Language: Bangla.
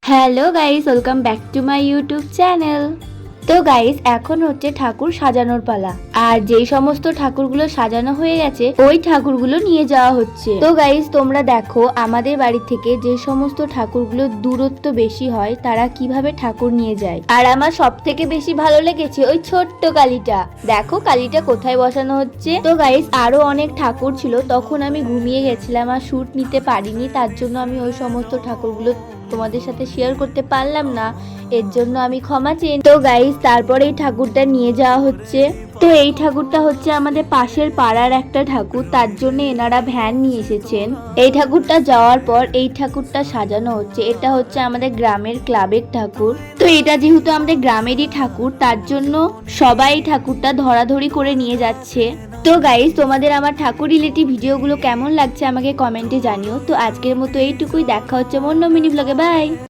Hello guys, welcome back to my YouTube channel. তো গাইস, এখন হচ্ছে ঠাকুর সাজানোর পালা। আর যেই সমস্ত ঠাকুরগুলো সাজানো হয়ে গেছে ওই ঠাকুরগুলো নিয়ে যাওয়া হচ্ছে। তো গাইস, তোমরা দেখো আমাদের বাড়ি থেকে যে সমস্ত ঠাকুরগুলো দূরত্ব বেশি হয় তারা কিভাবে ঠাকুর নিয়ে যায়। আর আমার সব থেকে বেশি ভালো লেগেছে ওই ছোট্ট কালীটা। দেখো কালীটা কোথায় বসানো হচ্ছে। তো গাইস, আরো অনেক ঠাকুর ছিল, তখন আমি ঘুমিয়ে গেছিলাম আর শুট নিতে পারিনি, তার জন্য আমি ওই সমস্ত ঠাকুরগুলো তোমাদের সাথে শেয়ার করতে পারলাম না, এর জন্য আমি ক্ষমা চেয়ে। তো গাইস, তারপরে এই ঠাকুরটা নিয়ে যাওয়া হচ্ছে। তো এই ঠাকুরটা হচ্ছে আমাদের পাশের পাড়ার একটা ঠাকুর, তার জন্য এনারা ভ্যান নিয়ে এসেছেন। এই ঠাকুরটা যাওয়ার পর এই ঠাকুরটা সাজানো হচ্ছে। এটা হচ্ছে আমাদের গ্রামের ক্লাবের ঠাকুর। তো এটা যেহেতু আমাদের গ্রামেরই ঠাকুর, তার জন্য সবাই ঠাকুরটা ধরাধরি করে নিয়ে যাচ্ছে। তো গাইস, তোমাদের আমার ঠাকুর রিলেটিভ ভিডিওগুলো কেমন লাগছে আমাকে কমেন্টে জানিও। তো আজকের মতো এইটুকুই, দেখা হচ্ছে অন্য মিনি ব্লগে। বাই।